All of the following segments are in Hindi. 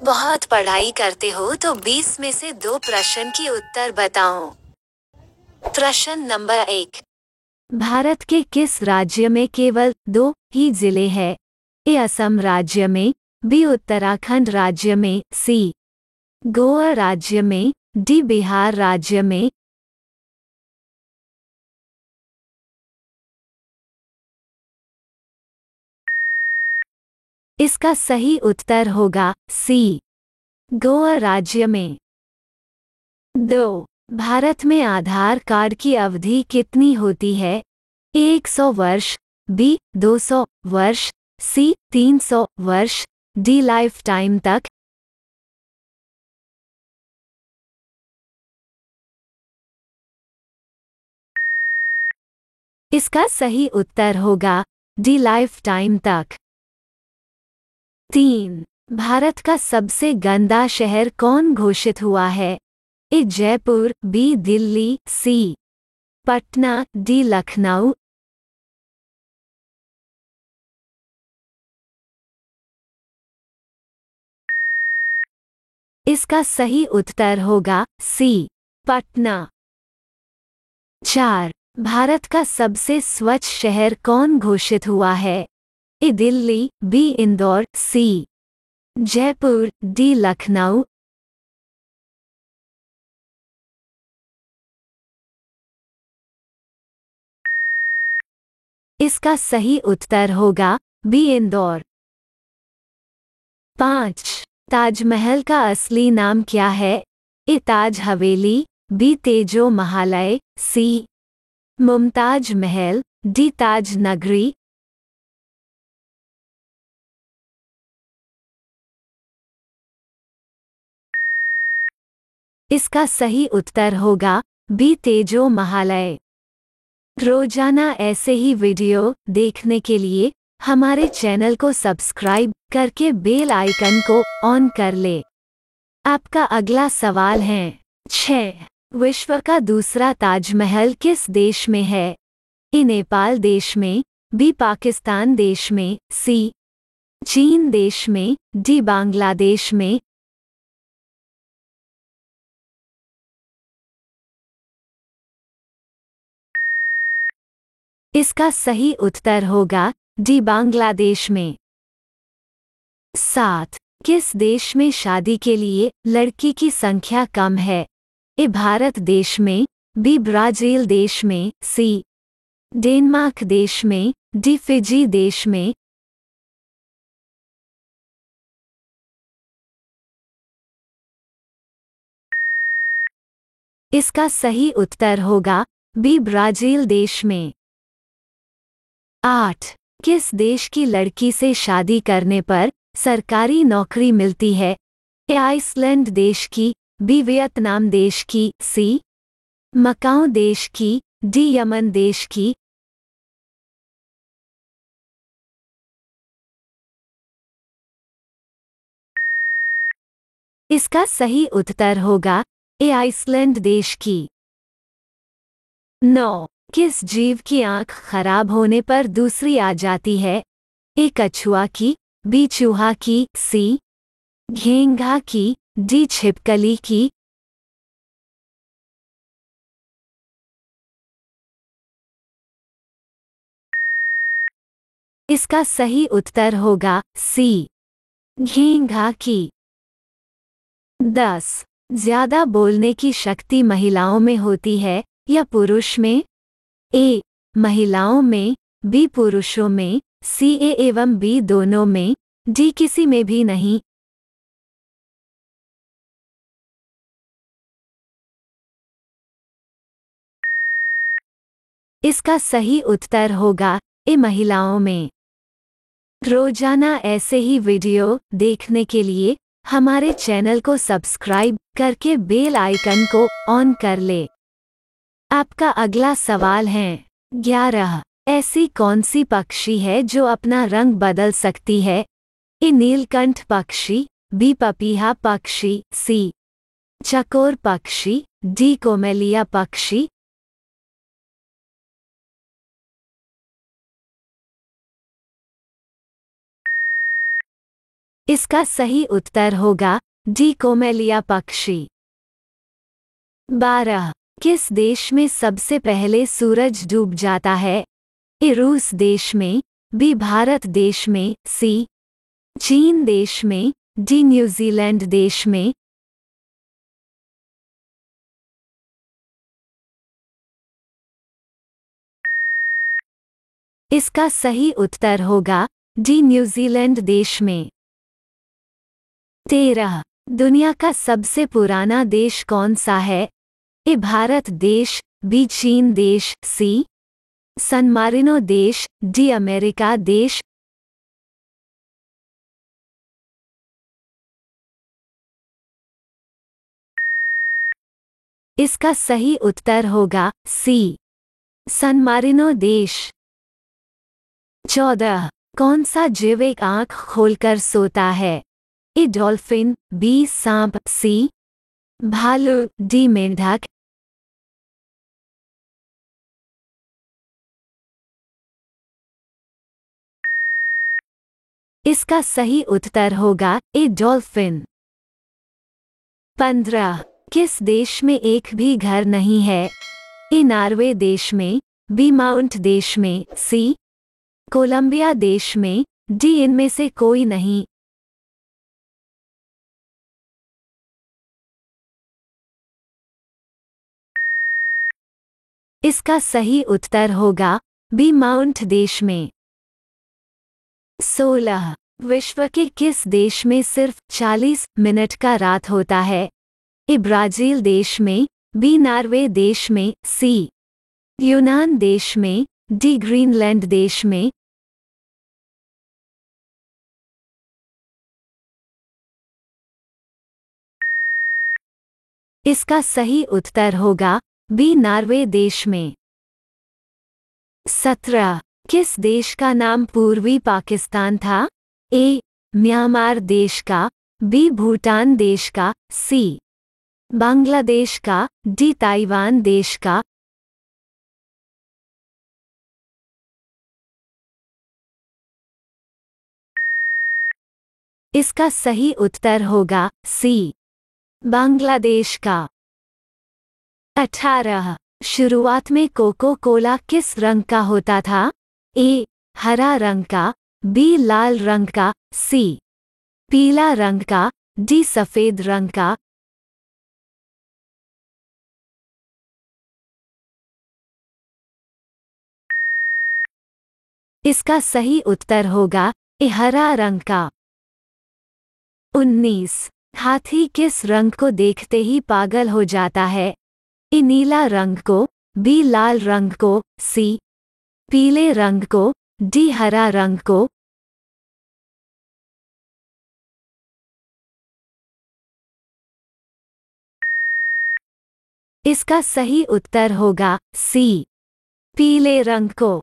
बहुत पढ़ाई करते हो तो 20 में से 2 प्रश्न की उत्तर बताओ। प्रश्न नंबर 1। भारत के किस राज्य में केवल 2 ही जिले हैं? ए असम राज्य में, बी उत्तराखंड राज्य में, सी गोवा राज्य में, डी बिहार राज्य में। इसका सही उत्तर होगा सी गोवा राज्य में। 2। भारत में आधार कार्ड की अवधि कितनी होती है? ए 100 वर्ष, बी 200 वर्ष, सी 300 वर्ष, डी लाइफ टाइम तक। इसका सही उत्तर होगा डी लाइफ टाइम तक। 3। भारत का सबसे गंदा शहर कौन घोषित हुआ है? ए जयपुर, बी दिल्ली, सी पटना, डी लखनऊ। इसका सही उत्तर होगा सी पटना। 4। भारत का सबसे स्वच्छ शहर कौन घोषित हुआ है? ए दिल्ली, बी इंदौर, सी जयपुर, डी लखनऊ। इसका सही उत्तर होगा बी इंदौर। 5। ताजमहल का असली नाम क्या है? ए ताज हवेली, बी तेजो महालय, सी मुमताज महल, डी ताज नगरी। इसका सही उत्तर होगा बी तेजो महालय। रोजाना ऐसे ही वीडियो देखने के लिए हमारे चैनल को सब्सक्राइब करके बेल आइकन को ऑन कर ले। आपका अगला सवाल है 6। विश्व का दूसरा ताजमहल किस देश में है? ए नेपाल देश में, बी पाकिस्तान देश में, सी चीन देश में, डी बांग्लादेश में। इसका सही उत्तर होगा डी बांग्लादेश में। 7। किस देश में शादी के लिए लड़की की संख्या कम है? ए भारत देश में, बी ब्राजील देश में, सी डेनमार्क देश में, डी फिजी देश में। इसका सही उत्तर होगा बी ब्राजील देश में। 8। किस देश की लड़की से शादी करने पर सरकारी नौकरी मिलती है? ए आइसलैंड देश की, बी वियतनाम देश की, सी मकाऊ देश की, डी यमन देश की। इसका सही उत्तर होगा ए आइसलैंड देश की। 9। किस जीव की आंख खराब होने पर दूसरी आ जाती है? ए कछुआ की, बी चूहा की, सी घेंघा की, डी छिपकली की। इसका सही उत्तर होगा सी घेंघा की। 10। ज्यादा बोलने की शक्ति महिलाओं में होती है या पुरुष में? ए महिलाओं में, बी पुरुषों में, सी ए एवं बी दोनों में, डी किसी में भी नहीं। इसका सही उत्तर होगा ए महिलाओं में। रोजाना ऐसे ही वीडियो देखने के लिए हमारे चैनल को सब्सक्राइब करके बेल आइकन को ऑन कर ले। आपका अगला सवाल है 11। ऐसी कौन सी पक्षी है जो अपना रंग बदल सकती है? ए नीलकंठ पक्षी, बी पपीहा पक्षी, सी चकोर पक्षी, डी कोमेलिया पक्षी। इसका सही उत्तर होगा डी कोमेलिया पक्षी। 12 किस देश में सबसे पहले सूरज डूब जाता है? ए रूस देश में, बी भारत देश में, सी चीन देश में, डी न्यूजीलैंड देश में। इसका सही उत्तर होगा डी न्यूजीलैंड देश में। 13 दुनिया का सबसे पुराना देश कौन सा है? ए भारत देश, बी चीन देश, सी सन मारिनो देश, डी अमेरिका देश। इसका सही उत्तर होगा सी सन मारिनो देश। 14 कौन सा जीव एक आंख खोलकर सोता है? ए डॉल्फिन, बी सांप, सी भालू, डी मेंढक। इसका सही उत्तर होगा ए डॉल्फिन। 15 किस देश में एक भी घर नहीं है? ए नॉर्वे देश में, बी माउंट देश में, सी कोलंबिया देश में, डी इनमें से कोई नहीं। इसका सही उत्तर होगा बी माउंट देश में। 16 विश्व के किस देश में सिर्फ 40 मिनट का रात होता है? ए ब्राजील देश में, बी नॉर्वे देश में, सी यूनान देश में, डी ग्रीनलैंड देश में। इसका सही उत्तर होगा बी नॉर्वे देश में। 17 किस देश का नाम पूर्वी पाकिस्तान था? ए म्यांमार देश का, बी भूटान देश का, सी बांग्लादेश का, डी ताइवान देश का। इसका सही उत्तर होगा सी बांग्लादेश का। 18 शुरुआत में कोको कोला किस रंग का होता था? ए हरा रंग का, बी लाल रंग का, सी पीला रंग का, डी सफेद रंग का। इसका सही उत्तर होगा ए हरा रंग का। 19 हाथी किस रंग को देखते ही पागल हो जाता है? ए नीला रंग को, बी लाल रंग को, सी पीले रंग को, डी हरा रंग को। इसका सही उत्तर होगा सी पीले रंग को।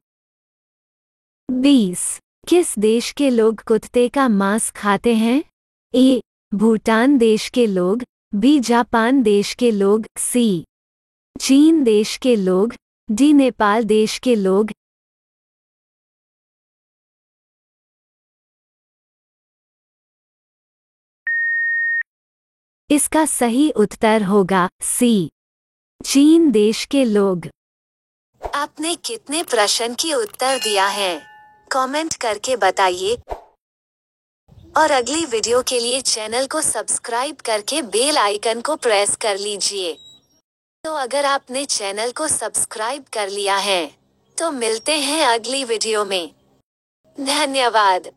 20 किस देश के लोग कुत्ते का मांस खाते हैं? ए भूटान देश के लोग, बी जापान देश के लोग, सी चीन देश के लोग, डी नेपाल देश के लोग। इसका सही उत्तर होगा सी चीन देश के लोग। आपने कितने प्रश्न की उत्तर दिया है कमेंट करके बताइए और अगली वीडियो के लिए चैनल को सब्सक्राइब करके बेल आइकन को प्रेस कर लीजिए। तो अगर आपने चैनल को सब्सक्राइब कर लिया है तो मिलते हैं अगली वीडियो में। धन्यवाद।